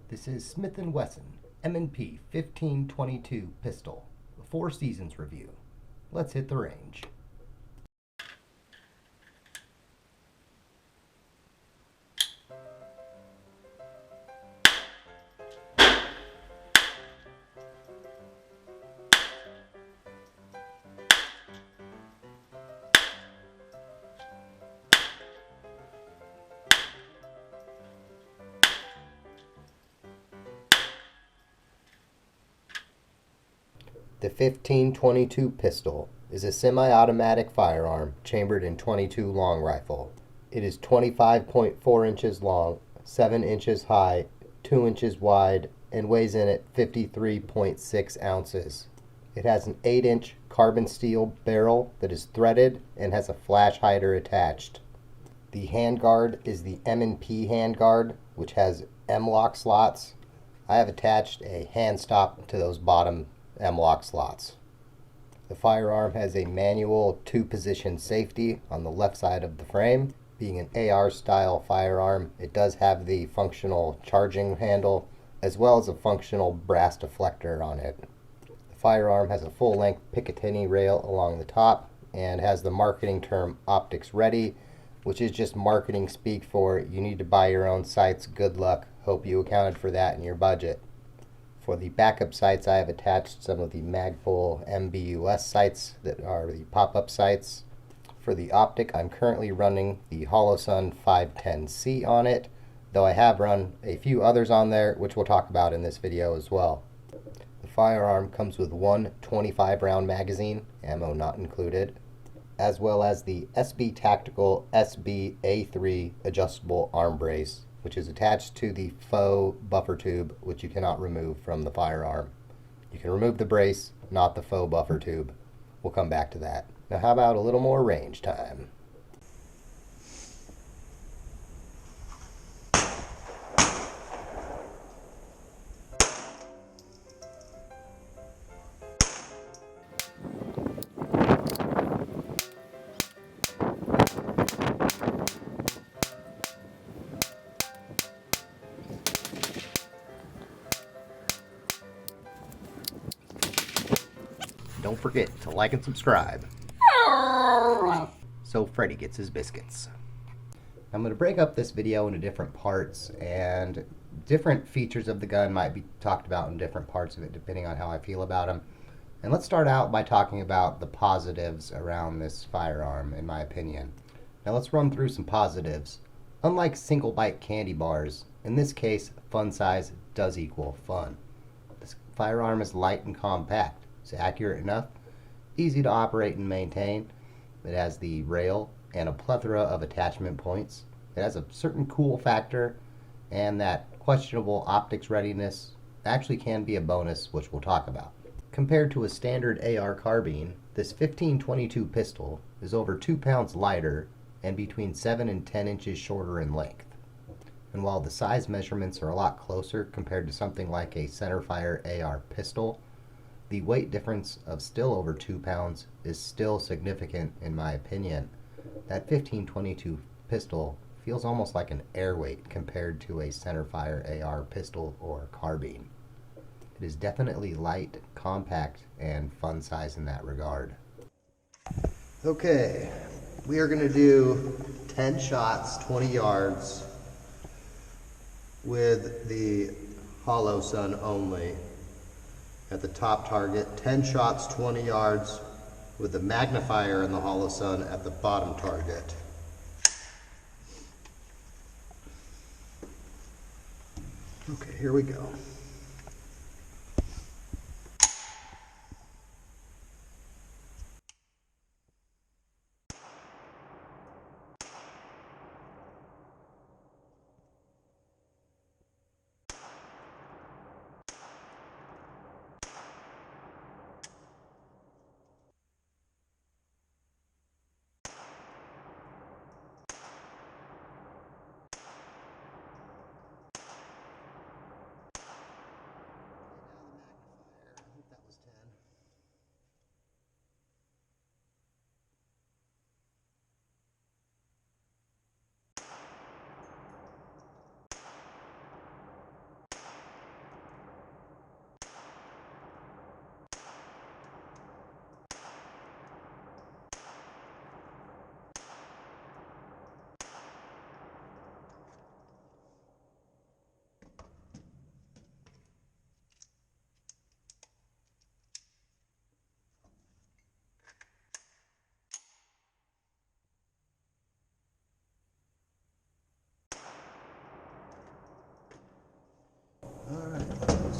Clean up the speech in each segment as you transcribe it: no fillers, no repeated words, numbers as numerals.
This is Smith & Wesson M&P 1522 pistol, a 4 Seasons review. Let's hit the range. The 1522 pistol is a semi-automatic firearm chambered in .22 long rifle. It is 25.4 inches long, 7 inches high, 2 inches wide, and weighs in at 53.6 ounces. It has an 8-inch carbon steel barrel that is threaded and has a flash hider attached. The handguard is the M&P handguard, which has M-lock slots. I have attached a hand stop to those bottom M-lock slots. The firearm has a manual 2-position safety on the left side of the frame. Being an AR style firearm, it does have the functional charging handle as well as a functional brass deflector on it. The firearm has a full-length Picatinny rail along the top and has the marketing term optics ready, which is just marketing speak for you need to buy your own sights. Good luck. Hope you accounted for that in your budget. For the backup sights, I have attached some of the Magpul MBUS sights that are the pop-up sights. For the optic, I'm currently running the Holosun 510C on it, though I have run a few others on there, which we'll talk about in this video as well. The firearm comes with one 25-round magazine, ammo not included, as well as the SB Tactical SB-A3 adjustable arm brace, which is attached to the faux buffer tube, which you cannot remove from the firearm. You can remove the brace, not the faux buffer tube. We'll come back to that. Now how about a little more range time? Don't forget to like and subscribe so Freddy gets his biscuits. I'm going to break up this video into different parts, and different features of the gun might be talked about in different parts of it depending on how I feel about them. And let's start out by talking about the positives around this firearm, in my opinion. Now let's run through some positives. Unlike single bite candy bars, in this case fun size does equal fun. This firearm is light and compact. It's accurate enough, easy to operate and maintain. It has the rail and a plethora of attachment points. It has a certain cool factor, and that questionable optics readiness actually can be a bonus, which we'll talk about. Compared to a standard AR carbine, this 1522 pistol is over 2 pounds lighter and between 7 and 10 inches shorter in length. And while the size measurements are a lot closer compared to something like a centerfire AR pistol, the weight difference of still over 2 pounds is still significant in my opinion. That 1522 pistol feels almost like an air weight compared to a centerfire AR pistol or carbine. It is definitely light, compact, and fun size in that regard. Okay, we are going to do 10 shots, 20 yards with the Holosun only. At the top target, 10 shots, 20 yards with the magnifier in the Holosun at the bottom target. Okay, here we go.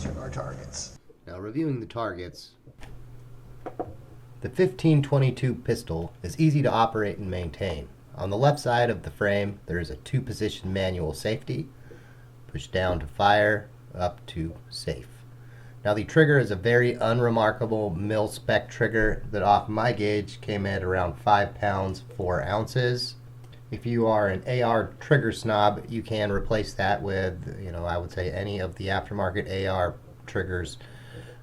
check our targets. Now reviewing the targets, the 1522 pistol is easy to operate and maintain. On the left side of the frame there is a 2-position manual safety. Push down to fire, up to safe. Now the trigger is a very unremarkable mil-spec trigger that off my gauge came at around 5 pounds 4 ounces. If you are an AR trigger snob, you can replace that with, I would say any of the aftermarket AR triggers.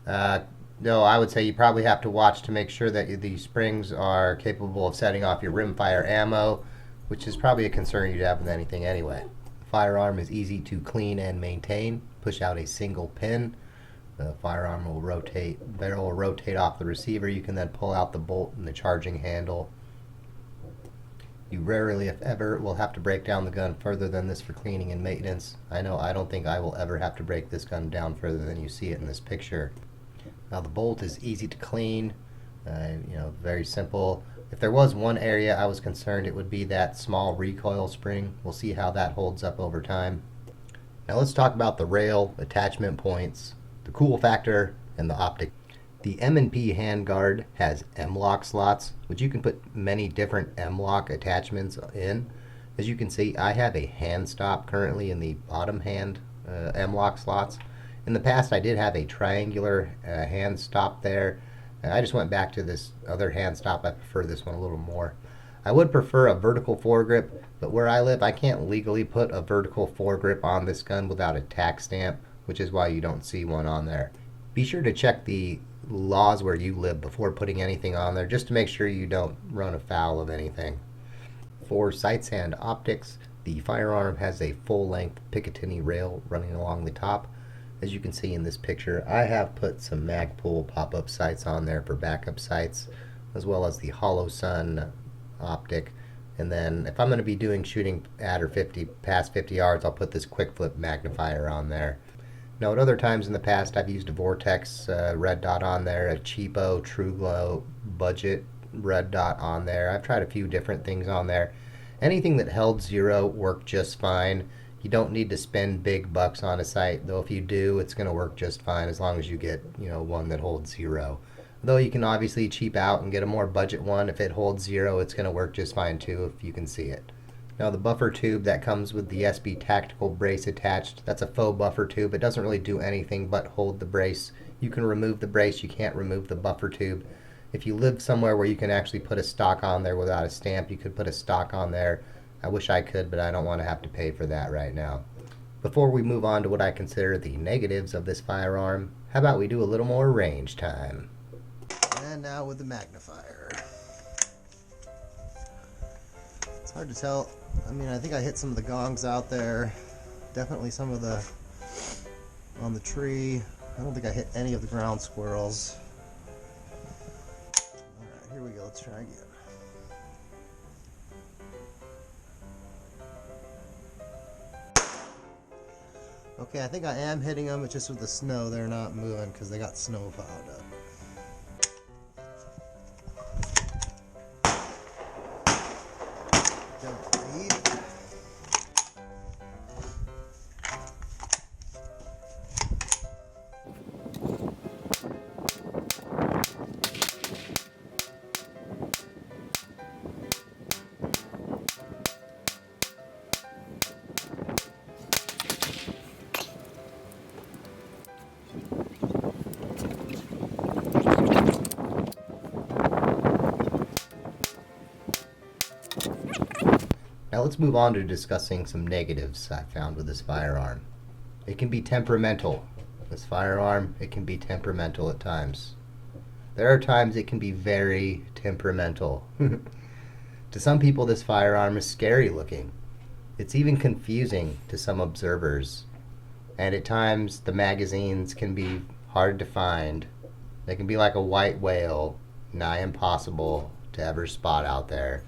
No, I would say you probably have to watch to make sure that the springs are capable of setting off your rimfire ammo, which is probably a concern you'd have with anything anyway. The firearm is easy to clean and maintain. Push out a single pin. The firearm will rotate, barrel will rotate off the receiver. You can then pull out the bolt and the charging handle. You rarely, if ever, will have to break down the gun further than this for cleaning and maintenance. I don't think I will ever have to break this gun down further than you see it in this picture. Now the bolt is easy to clean, very simple. If there was one area I was concerned, it would be that small recoil spring. We'll see how that holds up over time. Now let's talk about the rail, attachment points, the cool factor, and the optic. The M&P handguard has M-lock slots, which you can put many different M-lock attachments in. As you can see, I have a hand stop currently in the bottom hand M-lock slots. In the past, I did have a triangular hand stop there. I just went back to this other hand stop. I prefer this one a little more. I would prefer a vertical foregrip, but where I live, I can't legally put a vertical foregrip on this gun without a tax stamp, which is why you don't see one on there. Be sure to check the laws where you live before putting anything on there, just to make sure you don't run afoul of anything. For sights and optics, the firearm has a full-length Picatinny rail running along the top. As you can see in this picture, I have put some Magpul pop-up sights on there for backup sights, as well as the Hollow Sun optic. And then if I'm going to be doing shooting at or past 50 yards, I'll put this quick flip magnifier on there. Now at other times in the past, I've used a Vortex red dot on there, a cheapo True Glow budget red dot on there. I've tried a few different things on there. Anything that held 0 worked just fine. You don't need to spend big bucks on a sight, though if you do, it's going to work just fine as long as you get, one that holds 0. Though you can obviously cheap out and get a more budget one. If it holds 0, it's going to work just fine too if you can see it. Now the buffer tube that comes with the SB tactical brace attached, that's a faux buffer tube. It doesn't really do anything but hold the brace. You can remove the brace, you can't remove the buffer tube. If you live somewhere where you can actually put a stock on there without a stamp, you could put a stock on there. I wish I could, but I don't want to have to pay for that right now. Before we move on to what I consider the negatives of this firearm, how about we do a little more range time? And now with the magnifier. It's hard to tell. I think I hit some of the gongs out there. Definitely some of the on the tree. I don't think I hit any of the ground squirrels. Alright, here we go. Let's try again. Okay, I think I am hitting them. It's just with the snow, they're not moving because they got snow piled up. Now let's move on to discussing some negatives I found with this firearm. It can be temperamental. This firearm, it can be temperamental at times. There are times it can be very temperamental. To some people, this firearm is scary looking. It's even confusing to some observers. And at times, the magazines can be hard to find. They can be like a white whale, nigh impossible to ever spot out there.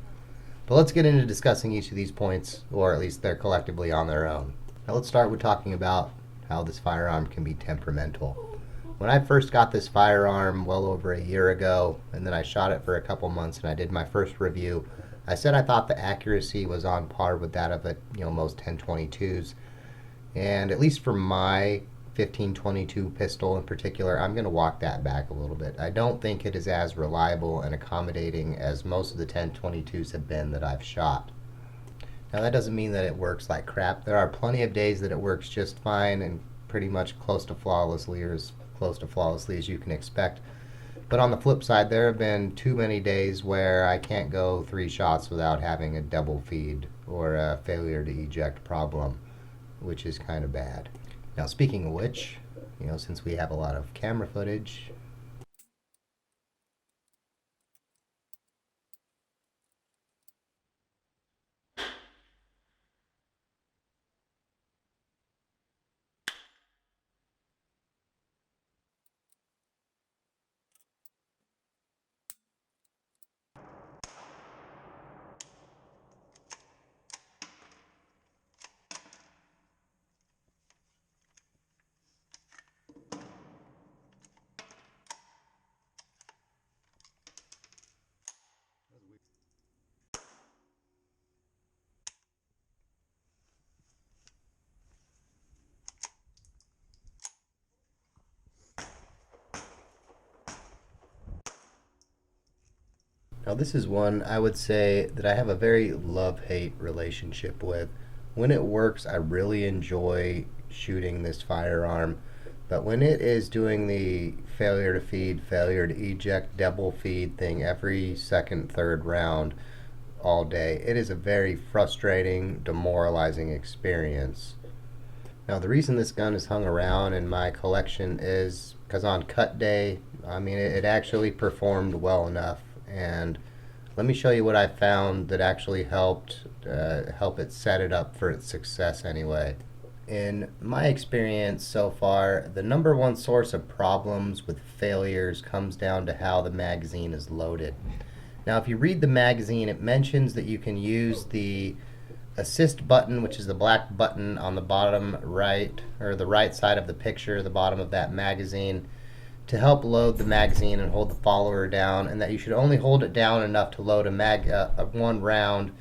But let's get into discussing each of these points, or at least they're collectively on their own. Now let's start with talking about how this firearm can be temperamental. When I first got this firearm well over a year ago, and then I shot it for a couple months and I did my first review, I said I thought the accuracy was on par with that of most 1022s. And at least for my 1522 pistol in particular, I'm going to walk that back a little bit. I don't think it is as reliable and accommodating as most of the 1022s have been that I've shot. Now that doesn't mean that it works like crap. There are plenty of days that it works just fine and pretty much close to flawlessly, or as close to flawlessly as you can expect. But on the flip side, there have been too many days where I can't go 3 shots without having a double feed or a failure to eject problem, which is kind of bad. Now speaking of which, since we have a lot of camera footage, now this is one I would say that I have a very love-hate relationship with. When it works, I really enjoy shooting this firearm, but when it is doing the failure to feed, failure to eject, double feed thing every second, third round all day, it is a very frustrating, demoralizing experience. Now the reason this gun is hung around in my collection is because on cut day, it actually performed well enough. And let me show you what I found that actually helped help it set it up for its success anyway. In my experience so far, the number one source of problems with failures comes down to how the magazine is loaded. Now if you read the magazine, it mentions that you can use the assist button, which is the black button on the bottom right, or the right side of the picture, the bottom of that magazine, to help load the magazine and hold the follower down, and that you should only hold it down enough to load one round.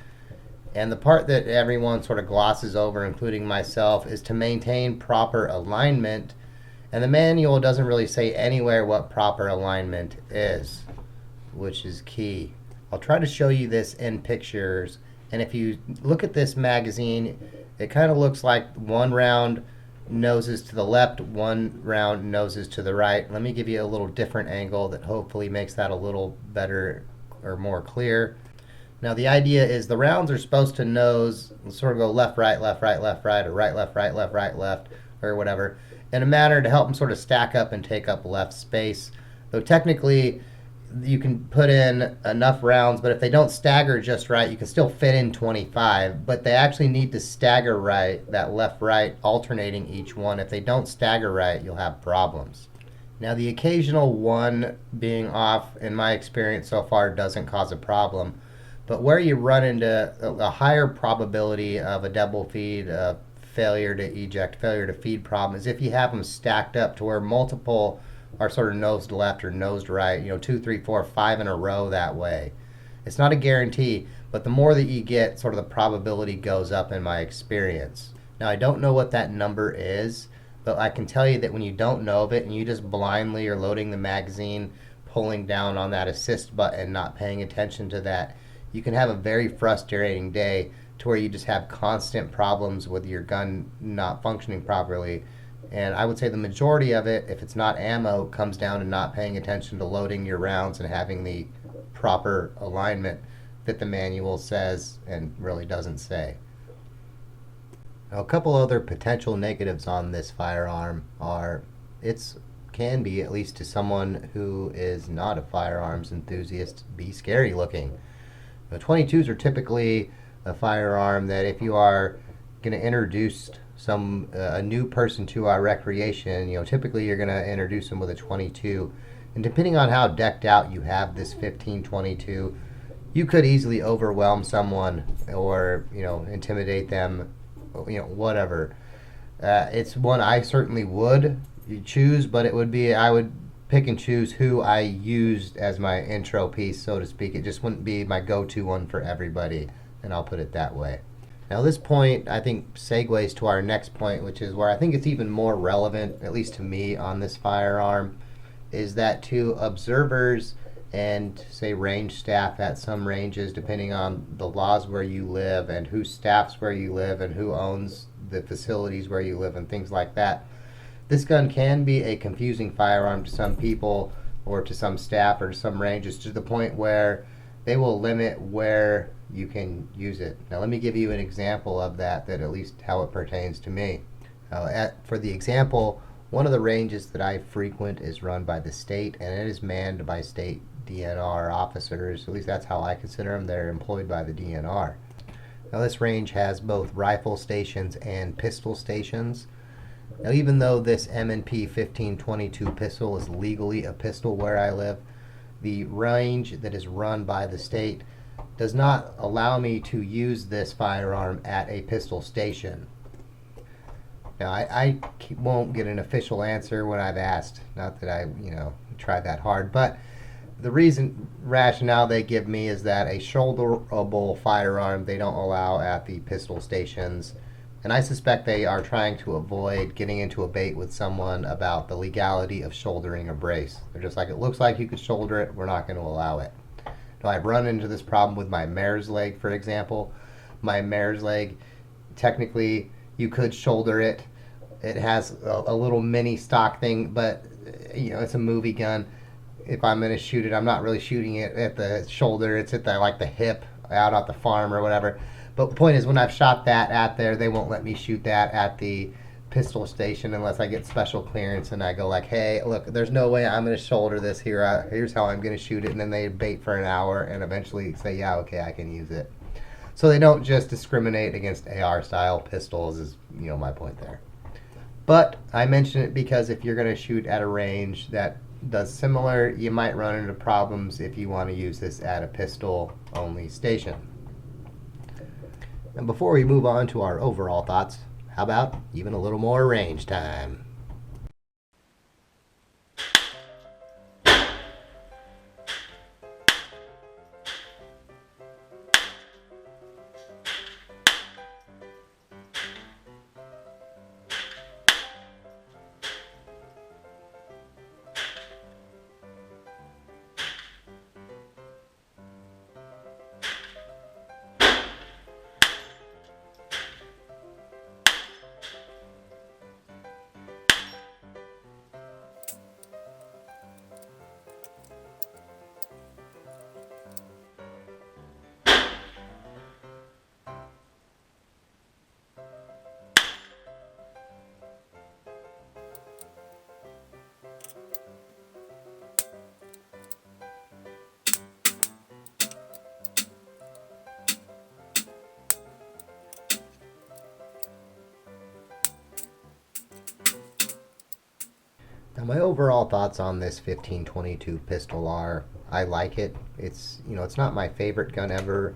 And the part that everyone sort of glosses over, including myself, is to maintain proper alignment. And the manual doesn't really say anywhere what proper alignment is, which is key. I'll try to show you this in pictures. And if you look at this magazine, it kind of looks like one round noses to the left, one round noses to the right. Let me give you a little different angle that hopefully makes that a little better or more clear. Now the idea is the rounds are supposed to nose, sort of go left, right, left, right, left, right, or right, left, right, left, right, left, or whatever, in a manner to help them sort of stack up and take up left space. Though technically you can put in enough rounds, but if they don't stagger just right, you can still fit in 25, but they actually need to stagger right, that left-right alternating each one. If they don't stagger right, you'll have problems. Now the occasional one being off, in my experience so far, doesn't cause a problem, but where you run into a higher probability of a double feed, a failure to eject, failure to feed problem, is if you have them stacked up to where multiple are sort of nosed left or nosed right, 2, 3, 4, 5 in a row that way. It's not a guarantee, but the more that you get, sort of the probability goes up in my experience. Now I don't know what that number is, but I can tell you that when you don't know of it and you just blindly are loading the magazine, pulling down on that assist button, not paying attention to that, you can have a very frustrating day to where you just have constant problems with your gun not functioning properly. And I would say the majority of it, if it's not ammo, comes down to not paying attention to loading your rounds and having the proper alignment that the manual says and really doesn't say. Now, a couple other potential negatives on this firearm are it can be, at least to someone who is not a firearms enthusiast, be scary looking. The 22s are typically a firearm that if you are going to introduce a new person to our recreation, typically you're going to introduce them with a 22. And depending on how decked out you have this 1522, you could easily overwhelm someone or, intimidate them, whatever. It's one I certainly would choose, but I would pick and choose who I used as my intro piece, so to speak. It just wouldn't be my go-to one for everybody, and I'll put it that way. Now this point, I think, segues to our next point, which is where I think it's even more relevant, at least to me, on this firearm, is that to observers and, say, range staff at some ranges, depending on the laws where you live and who staffs where you live and who owns the facilities where you live and things like that, this gun can be a confusing firearm to some people or to some staff or to some ranges, to the point where they will limit where you can use it. Now let me give you an example of that, at least how it pertains to me. For the example, one of the ranges that I frequent is run by the state, and it is manned by state DNR officers. At least that's how I consider them. They're employed by the DNR. Now this range has both rifle stations and pistol stations. Now even though this M&P 1522 pistol is legally a pistol where I live, the range that is run by the state does not allow me to use this firearm at a pistol station. Now, I won't get an official answer when I've asked. Not that I, tried that hard, but the rationale they give me is that a shoulderable firearm they don't allow at the pistol stations. And I suspect they are trying to avoid getting into a debate with someone about the legality of shouldering a brace. They're just like, it looks like you could shoulder it, we're not going to allow it. Now, I've run into this problem with my mare's leg, for example. My mare's leg, technically, you could shoulder it. It has a little mini stock thing, but it's a movie gun. If I'm going to shoot it, I'm not really shooting it at the shoulder. It's at the hip, out at the farm or whatever. But the point is, when I've shot that at there, they won't let me shoot that at the pistol station unless I get special clearance and I go like, hey, look, there's no way I'm going to shoulder this here. Here's how I'm going to shoot it. And then they debate for an hour and eventually say, yeah, okay, I can use it. So they don't just discriminate against AR-style pistols is, my point there. But I mention it because if you're going to shoot at a range that does similar, you might run into problems if you want to use this at a pistol-only station. And before we move on to our overall thoughts, how about even a little more range time? Now, my overall thoughts on this 1522 pistol are, I like it. It's not my favorite gun ever.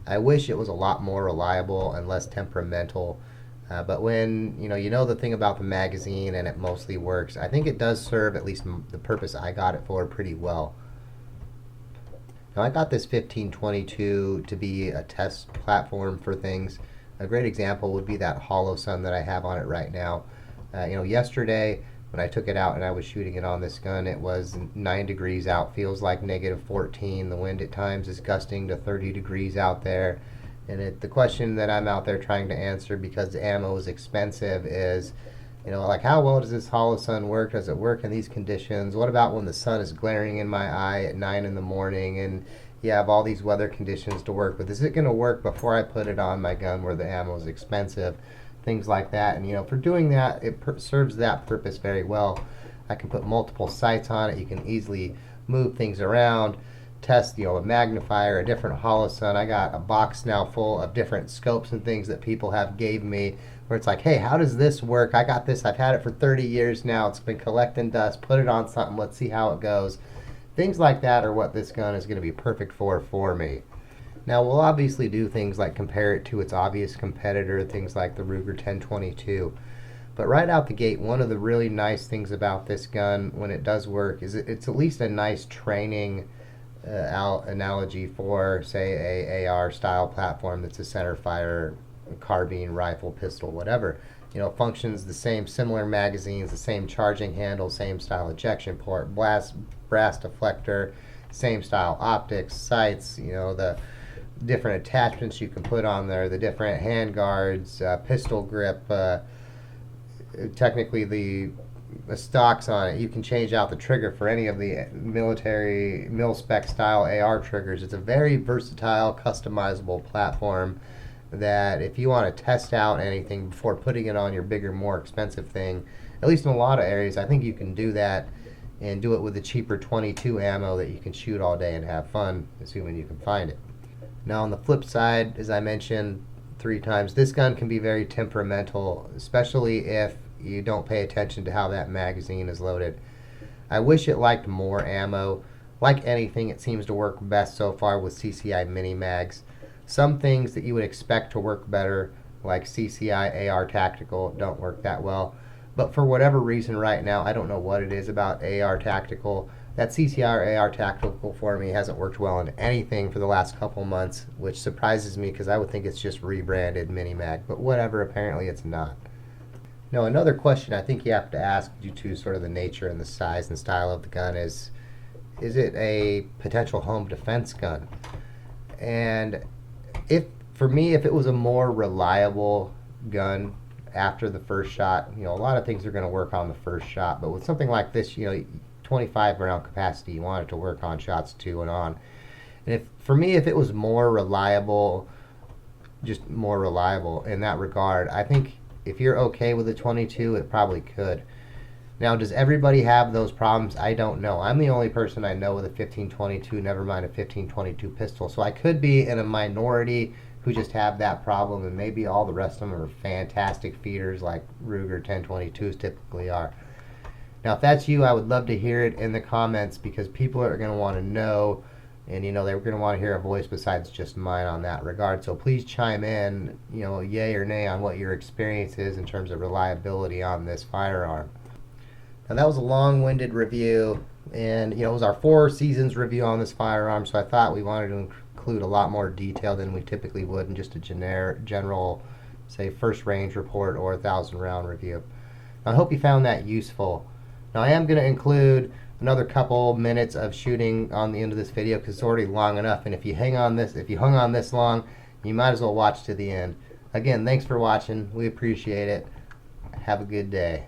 I wish it was a lot more reliable and less temperamental. But when the thing about the magazine and it mostly works, I think it does serve at least the purpose I got it for pretty well. Now, I got this 1522 to be a test platform for things. A great example would be that hollow sun that I have on it right now. Yesterday when I took it out and I was shooting it on this gun, it was 9 degrees out, feels like -14. The wind at times is gusting to 30 degrees out there. And the question that I'm out there trying to answer, because the ammo is expensive, is, how well does this hollow sun work? Does it work in these conditions? What about when the sun is glaring in my eye at 9 in the morning and you have all these weather conditions to work with? Is it going to work before I put it on my gun where the ammo is expensive? Things like that. And for doing that, it serves that purpose very well. I can put multiple sights on it. You can easily move things around, test a magnifier, a different hollow sun. I got a box now full of different scopes and things that people have gave me where it's like, hey, how does this work? I got this, I've had it for 30 years now, it's been collecting dust, put it on something, let's see how it goes. Things like that are what this gun is going to be perfect for me. Now, we'll obviously do things like compare it to its obvious competitor, things like the Ruger 1022. But right out the gate, one of the really nice things about this gun, when it does work, is it's at least a nice training analogy for, say, a AR-style platform that's a center fire carbine, rifle, pistol, whatever. Functions the same, similar magazines, the same charging handle, same style ejection port, brass deflector, same style optics, sights, the different attachments you can put on there, the different hand guards, pistol grip, technically the stocks on it. You can change out the trigger for any of the military mil-spec style AR triggers. It's a very versatile, customizable platform that if you want to test out anything before putting it on your bigger, more expensive thing, at least in a lot of areas, I think you can do that and do it with the cheaper 22 ammo that you can shoot all day and have fun, assuming you can find it. Now on the flip side, as I mentioned 3 times, this gun can be very temperamental, especially if you don't pay attention to how that magazine is loaded. I wish it liked more ammo. Like anything, it seems to work best so far with CCI mini mags. Some things that you would expect to work better, like CCI AR Tactical, don't work that well. But for whatever reason right now, I don't know what it is about AR Tactical. That CCI AR Tactical for me hasn't worked well in anything for the last couple months, which surprises me because I would think it's just rebranded mini mag. But whatever, apparently it's not. Now, another question I think you have to ask due to sort of the nature and the size and style of the gun is it a potential home defense gun? And for me, if it was a more reliable gun after the first shot, a lot of things are going to work on the first shot. But with something like this, 25 round capacity, you want it to work on shots 2 and on. And for me, if it was more reliable, just more reliable in that regard, I think if you're okay with a 22, it probably could. Now, does everybody have those problems? I don't know. I'm the only person I know with a 1522, never mind a 1522 pistol. So I could be in a minority who just have that problem, and maybe all the rest of them are fantastic feeders like Ruger 1022s typically are. Now, if that's you, I would love to hear it in the comments because people are going to want to know, and they're going to want to hear a voice besides just mine on that regard. So please chime in, yay or nay on what your experience is in terms of reliability on this firearm. Now that was a long-winded review, and it was our 4 seasons review on this firearm, so I thought we wanted to include a lot more detail than we typically would in just a general, say, first range report or 1,000 round review. Now, I hope you found that useful. Now I am going to include another couple minutes of shooting on the end of this video because it's already long enough, and if you hung on this long, you might as well watch to the end. Again, thanks for watching. We appreciate it. Have a good day.